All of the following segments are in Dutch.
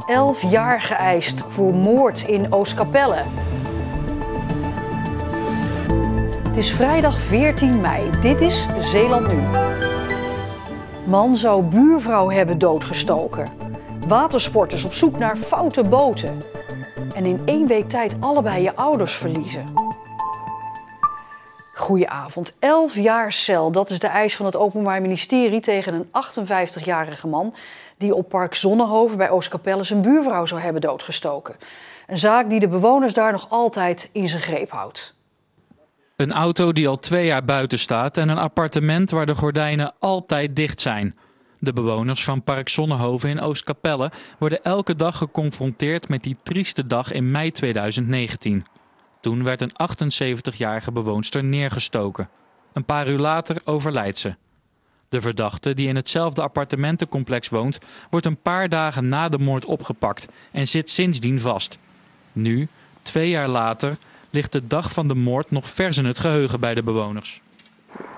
11 jaar geëist voor moord in Oostkapelle. Het is vrijdag 14 mei. Dit is Zeeland Nu. Man zou buurvrouw hebben doodgestoken. Watersporters op zoek naar foute boten. En in 1 week tijd allebei je ouders verliezen. Goedenavond. 11 jaar cel, dat is de eis van het Openbaar Ministerie tegen een 58-jarige man die op Park Zonnehoven bij Oostkapelle zijn buurvrouw zou hebben doodgestoken. Een zaak die de bewoners daar nog altijd in zijn greep houdt. Een auto die al 2 jaar buiten staat en een appartement waar de gordijnen altijd dicht zijn. De bewoners van Park Zonnehoven in Oostkapelle worden elke dag geconfronteerd met die trieste dag in mei 2019. Toen werd een 78-jarige bewoonster neergestoken. Een paar uur later overlijdt ze. De verdachte, die in hetzelfde appartementencomplex woont, wordt een paar dagen na de moord opgepakt en zit sindsdien vast. Nu, 2 jaar later, ligt de dag van de moord nog vers in het geheugen bij de bewoners.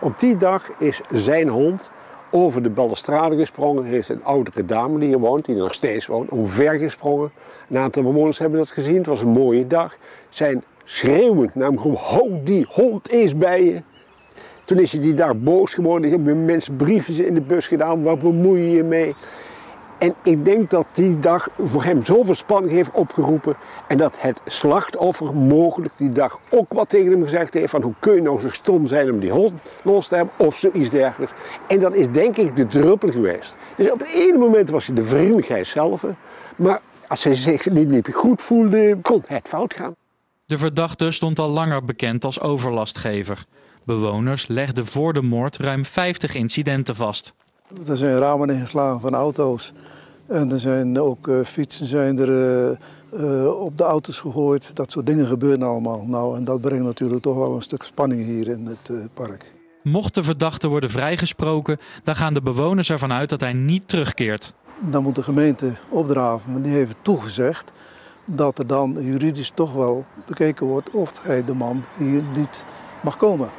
Op die dag is zijn hond over de balustrade gesprongen. Heeft een oudere dame die hier woont, die er nog steeds woont, omver gesprongen. Een aantal bewoners hebben dat gezien. Het was een mooie dag. Zijn schreeuwend naar hem geroepen: "Hou die hond eens bij je." Toen is hij die dag boos geworden. Ik heb mensen brieven in de bus gedaan. Waar bemoei je je mee? En ik denk dat die dag voor hem zoveel spanning heeft opgeroepen. En dat het slachtoffer mogelijk die dag ook wat tegen hem gezegd heeft. Van hoe kun je nou zo stom zijn om die hond los te hebben of zoiets dergelijks. En dat is denk ik de druppel geweest. Dus op het ene moment was hij de vriendelijkheid zelf. Maar als hij zich niet goed voelde, kon het fout gaan. De verdachte stond al langer bekend als overlastgever. Bewoners legden voor de moord ruim 50 incidenten vast. Er zijn ramen ingeslagen van auto's. En er zijn ook fietsen op de auto's gegooid. Dat soort dingen gebeuren allemaal. Nou, en dat brengt natuurlijk toch wel een stuk spanning hier in het park. Mocht de verdachte worden vrijgesproken, dan gaan de bewoners ervan uit dat hij niet terugkeert. Dan moet de gemeente opdraven, maar die heeft toegezegd dat er dan juridisch toch wel bekeken wordt of hij de man hier niet mag komen.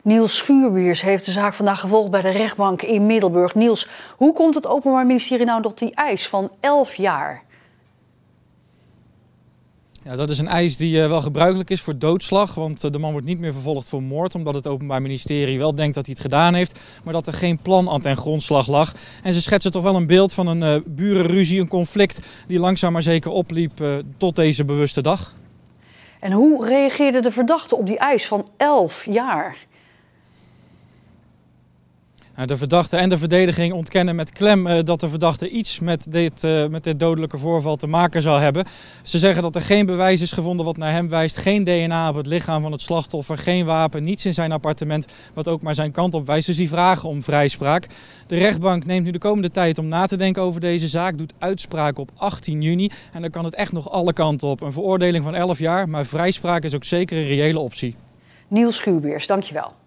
Niels Schuurbiers heeft de zaak vandaag gevolgd bij de rechtbank in Middelburg. Niels, hoe komt het Openbaar Ministerie nou tot die eis van 11 jaar? Ja, dat is een eis die wel gebruikelijk is voor doodslag, want de man wordt niet meer vervolgd voor moord, omdat het Openbaar Ministerie wel denkt dat hij het gedaan heeft, maar dat er geen plan aan ten grondslag lag. En ze schetsen toch wel een beeld van een burenruzie, een conflict die langzaam maar zeker opliep tot deze bewuste dag. En hoe reageerde de verdachte op die eis van 11 jaar? De verdachte en de verdediging ontkennen met klem dat de verdachte iets met dit dodelijke voorval te maken zou hebben. Ze zeggen dat er geen bewijs is gevonden wat naar hem wijst. Geen DNA op het lichaam van het slachtoffer, geen wapen, niets in zijn appartement wat ook maar zijn kant op wijst. Dus die vragen om vrijspraak. De rechtbank neemt nu de komende tijd om na te denken over deze zaak, doet uitspraak op 18 juni. En dan kan het echt nog alle kanten op. Een veroordeling van 11 jaar, maar vrijspraak is ook zeker een reële optie. Niels Schuurbiers, dankjewel.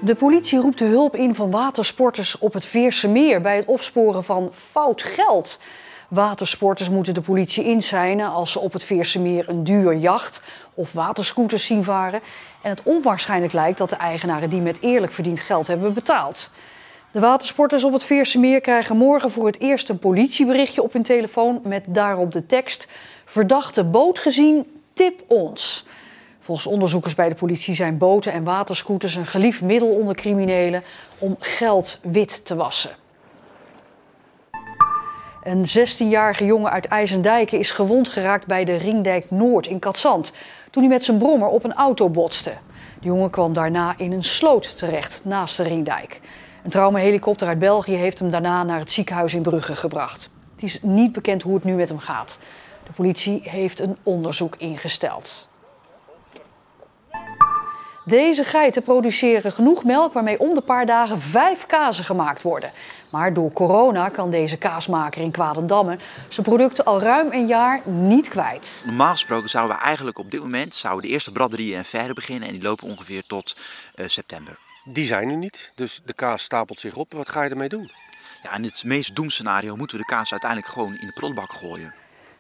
De politie roept de hulp in van watersporters op het Veerse Meer bij het opsporen van fout geld. Watersporters moeten de politie inzijnen als ze op het Veerse Meer een duur jacht of waterscooters zien varen. En het onwaarschijnlijk lijkt dat de eigenaren die met eerlijk verdiend geld hebben betaald. De watersporters op het Veerse Meer krijgen morgen voor het eerst een politieberichtje op hun telefoon met daarop de tekst: verdachte boot gezien, tip ons. Volgens onderzoekers bij de politie zijn boten en waterscooters een geliefd middel onder criminelen om geld wit te wassen. Een 16-jarige jongen uit IJsendijke is gewond geraakt bij de Ringdijk Noord in Cadzand toen hij met zijn brommer op een auto botste. De jongen kwam daarna in een sloot terecht naast de Ringdijk. Een traumahelikopter uit België heeft hem daarna naar het ziekenhuis in Brugge gebracht. Het is niet bekend hoe het nu met hem gaat. De politie heeft een onderzoek ingesteld. Deze geiten produceren genoeg melk waarmee om de paar dagen 5 kazen gemaakt worden. Maar door corona kan deze kaasmaker in Kwadendamme zijn producten al ruim een jaar niet kwijt. Normaal gesproken zouden we eigenlijk op dit moment de eerste braderieën en verder beginnen en die lopen ongeveer tot september. Die zijn er niet, dus de kaas stapelt zich op. Wat ga je ermee doen? Ja, in het meest doemscenario moeten we de kaas uiteindelijk gewoon in de prullenbak gooien.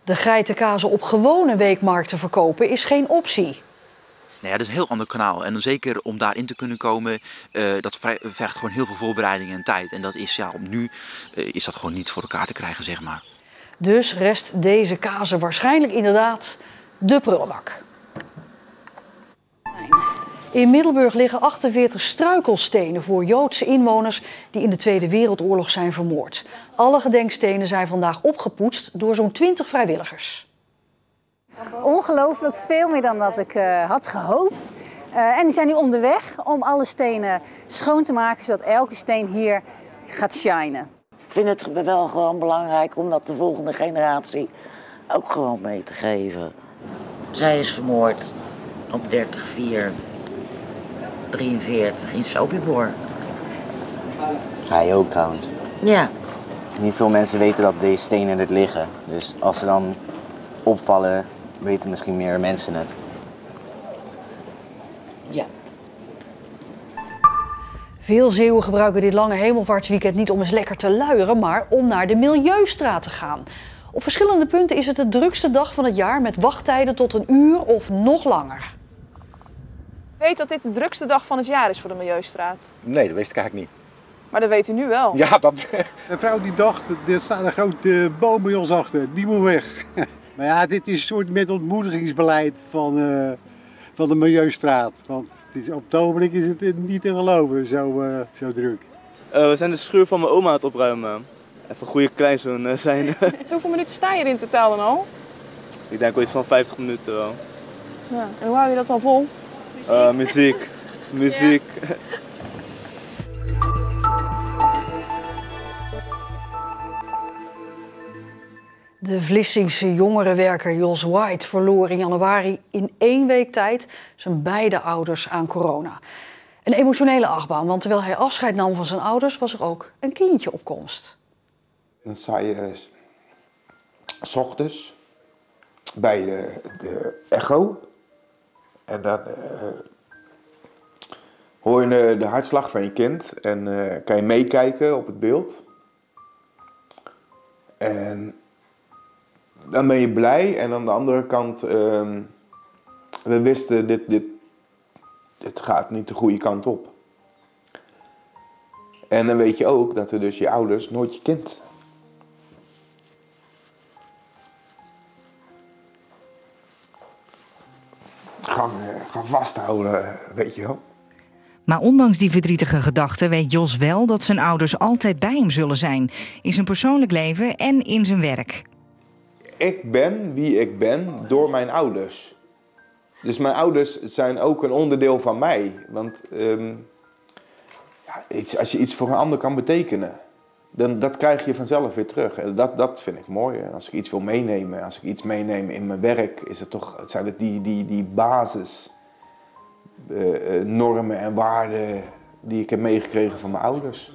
De geitenkazen op gewone weekmarkten verkopen is geen optie. Nou ja, dat is een heel ander kanaal. En dan zeker om daarin te kunnen komen, dat vergt gewoon heel veel voorbereiding en tijd. En dat is nu is dat gewoon niet voor elkaar te krijgen, zeg maar. Dus rest deze kazen waarschijnlijk inderdaad de prullenbak. In Middelburg liggen 48 struikelstenen voor Joodse inwoners die in de Tweede Wereldoorlog zijn vermoord. Alle gedenkstenen zijn vandaag opgepoetst door zo'n 20 vrijwilligers. Ongelooflijk, veel meer dan dat ik had gehoopt. En die zijn nu onderweg om alle stenen schoon te maken, zodat elke steen hier gaat shinen. Ik vind het wel gewoon belangrijk om dat de volgende generatie ook gewoon mee te geven. Zij is vermoord op 30/4/43 in Sobibor. Hij ook trouwens. Ja. Niet veel mensen weten dat deze stenen er liggen. Dus als ze dan opvallen, weten misschien meer mensen het. Ja. Veel Zeeuwen gebruiken dit lange hemelvaartsweekend niet om eens lekker te luieren, maar om naar de Milieustraat te gaan. Op verschillende punten is het de drukste dag van het jaar met wachttijden tot 1 uur of nog langer. Ik weet dat dit de drukste dag van het jaar is voor de Milieustraat. Nee, dat wist ik eigenlijk niet. Maar dat weet u nu wel. Ja, dat... Een vrouw die dacht, er staat een grote boom bij ons achter, die moet weg. Maar ja, dit is een soort met ontmoedigingsbeleid van de Milieustraat. Want op het ogenblik is het niet te geloven, zo druk. We zijn de schuur van mijn oma aan het opruimen. Even een goede kleinzoon zijn. Hoeveel minuten sta je er in totaal dan al? Ik denk wel iets van 50 minuten wel. Ja, en hoe hou je dat dan vol? Muziek. Muziek. Ja. De Vlissingse jongerenwerker Jos White verloor in januari in 1 week tijd zijn beide ouders aan corona. Een emotionele achtbaan, want terwijl hij afscheid nam van zijn ouders was er ook een kindje op komst. Dan sta je 's ochtends bij de echo en dan hoor je de hartslag van je kind en kan je meekijken op het beeld. En dan ben je blij en aan de andere kant, we wisten dit gaat niet de goede kant op. En dan weet je ook dat er dus je ouders nooit je kind gaan vasthouden, weet je wel. Maar ondanks die verdrietige gedachten weet Jos wel dat zijn ouders altijd bij hem zullen zijn. In zijn persoonlijk leven en in zijn werk. Ik ben wie ik ben door mijn ouders. Dus mijn ouders zijn ook een onderdeel van mij. Want als je iets voor een ander kan betekenen, dan dat krijg je vanzelf weer terug. En dat vind ik mooi. Als ik iets wil meenemen, als ik iets meeneem in mijn werk, zijn het die basis normen en waarden die ik heb meegekregen van mijn ouders.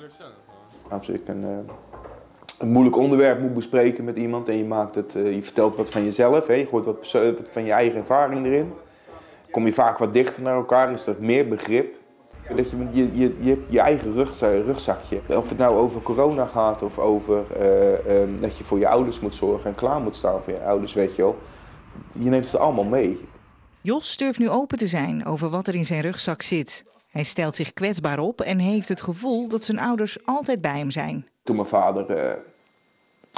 Als ik een moeilijk onderwerp moet bespreken met iemand en je vertelt wat van jezelf, je gooit wat van je eigen ervaring erin, kom je vaak wat dichter naar elkaar, is er meer begrip. Dat je hebt je eigen rugzakje. Of het nou over corona gaat of over dat je voor je ouders moet zorgen en klaar moet staan voor je ouders, weet je wel. Je neemt het allemaal mee. Jos durft nu open te zijn over wat er in zijn rugzak zit. Hij stelt zich kwetsbaar op en heeft het gevoel dat zijn ouders altijd bij hem zijn. Toen mijn vader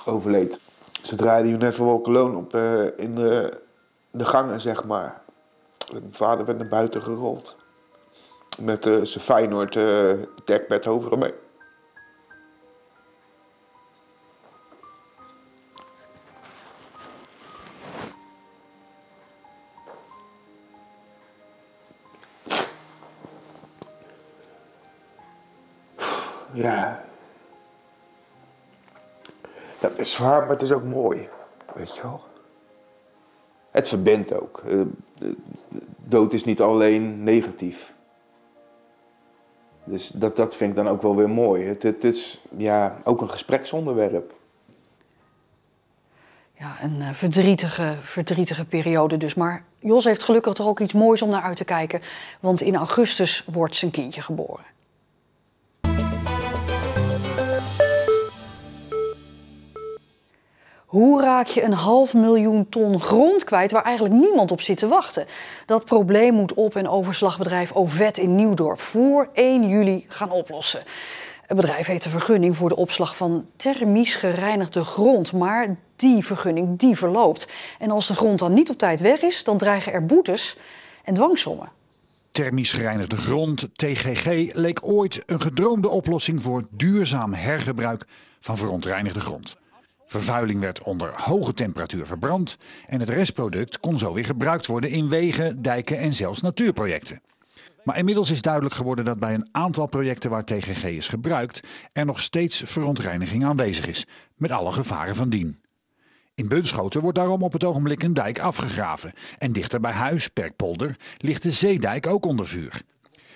overleed, ze draaiden You Never Walk Alone op in de gangen, zeg maar. Mijn vader werd naar buiten gerold. Met zijn Feyenoord dekbed over hem mee. Ja. Dat is zwaar, maar het is ook mooi. Weet je wel. Het verbindt ook. Dood is niet alleen negatief. Dus dat vind ik dan ook wel weer mooi. Het is ook een gespreksonderwerp. Ja, een verdrietige periode dus. Maar Jos heeft gelukkig toch ook iets moois om naar uit te kijken. Want in augustus wordt zijn kindje geboren. Hoe raak je een 500.000 ton grond kwijt waar eigenlijk niemand op zit te wachten? Dat probleem moet op- en overslagbedrijf Ovet in Nieuwdorp voor 1 juli gaan oplossen. Het bedrijf heeft een vergunning voor de opslag van thermisch gereinigde grond, maar die vergunning die verloopt. En als de grond dan niet op tijd weg is, dan dreigen er boetes en dwangsommen. Thermisch gereinigde grond, TGG, leek ooit een gedroomde oplossing voor duurzaam hergebruik van verontreinigde grond. Vervuiling werd onder hoge temperatuur verbrand en het restproduct kon zo weer gebruikt worden in wegen, dijken en zelfs natuurprojecten. Maar inmiddels is duidelijk geworden dat bij een aantal projecten waar TGG is gebruikt er nog steeds verontreiniging aanwezig is, met alle gevaren van dien. In Bunschoten wordt daarom op het ogenblik een dijk afgegraven en dichter bij huis, Perkpolder, ligt de zeedijk ook onder vuur.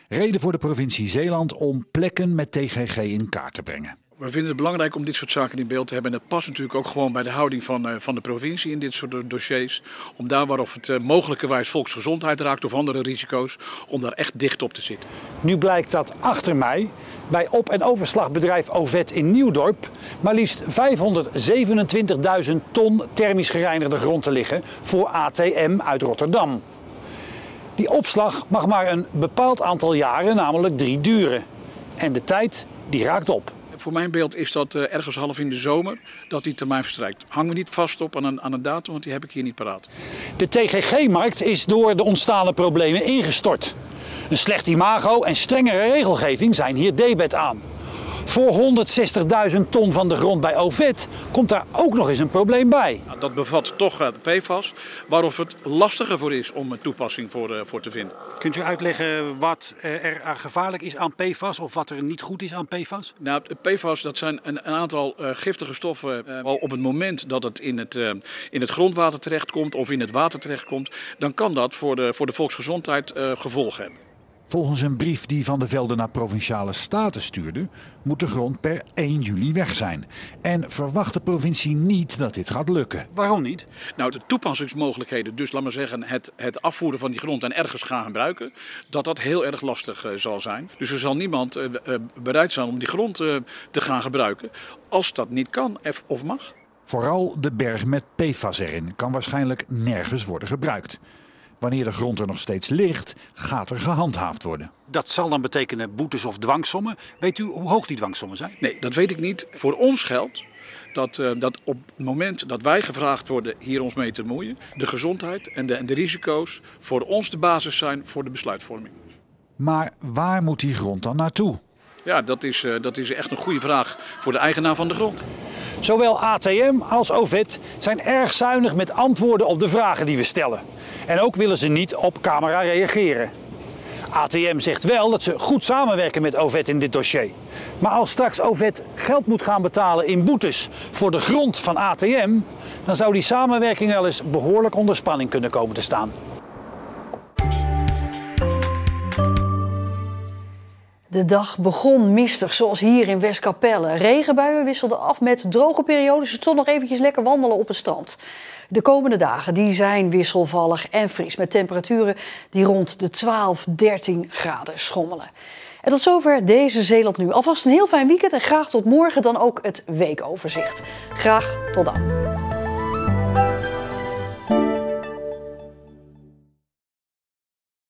Reden voor de provincie Zeeland om plekken met TGG in kaart te brengen. We vinden het belangrijk om dit soort zaken in beeld te hebben. En dat past natuurlijk ook gewoon bij de houding van de provincie in dit soort dossiers. Om daar waarop het mogelijkerwijs volksgezondheid raakt of andere risico's, om daar echt dicht op te zitten. Nu blijkt dat achter mij, bij op- en overslagbedrijf Ovet in Nieuwdorp, maar liefst 527.000 ton thermisch gereinigde grond te liggen voor ATM uit Rotterdam. Die opslag mag maar een bepaald aantal jaren, namelijk 3 duren. En de tijd die raakt op. Voor mijn beeld is dat ergens half in de zomer dat die termijn verstrijkt. Hang me niet vast op aan een datum, want die heb ik hier niet paraat. De TGG-markt is door de ontstane problemen ingestort. Een slecht imago en strengere regelgeving zijn hier debet aan. Voor 160.000 ton van de grond bij Ovet komt daar ook nog eens een probleem bij. Dat bevat toch PFAS, waarop het lastiger voor is om een toepassing voor te vinden. Kunt u uitleggen wat er gevaarlijk is aan PFAS of wat er niet goed is aan PFAS? Nou, PFAS dat zijn een aantal giftige stoffen. Op het moment dat het in het grondwater terechtkomt of in het water terechtkomt, dan kan dat voor de volksgezondheid gevolgen hebben. Volgens een brief die Van der Velde naar Provinciale Staten stuurde, moet de grond per 1 juli weg zijn. En verwacht de provincie niet dat dit gaat lukken. Waarom niet? Nou, de toepassingsmogelijkheden, dus laat maar zeggen het afvoeren van die grond en ergens gaan gebruiken, dat heel erg lastig zal zijn. Dus er zal niemand bereid zijn om die grond te gaan gebruiken als dat niet kan of mag. Vooral de berg met PFAS erin kan waarschijnlijk nergens worden gebruikt. Wanneer de grond er nog steeds ligt, gaat er gehandhaafd worden. Dat zal dan betekenen boetes of dwangsommen. Weet u hoe hoog die dwangsommen zijn? Nee, dat weet ik niet. Voor ons geldt dat op het moment dat wij gevraagd worden hier ons mee te bemoeien, de gezondheid en de risico's voor ons de basis zijn voor de besluitvorming. Maar waar moet die grond dan naartoe? Ja, dat is echt een goede vraag voor de eigenaar van de grond. Zowel ATM als Ovet zijn erg zuinig met antwoorden op de vragen die we stellen. En ook willen ze niet op camera reageren. ATM zegt wel dat ze goed samenwerken met Ovet in dit dossier. Maar als straks Ovet geld moet gaan betalen in boetes voor de grond van ATM, dan zou die samenwerking wel eens behoorlijk onder spanning kunnen komen te staan. De dag begon mistig, zoals hier in Westkapelle. Regenbuien wisselden af met droge periodes. Het stond nog eventjes lekker wandelen op het strand. De komende dagen die zijn wisselvallig en fris, met temperaturen die rond de 12-13 graden schommelen. En tot zover deze Zeeland Nu. Alvast een heel fijn weekend en graag tot morgen dan ook het weekoverzicht. Graag tot dan.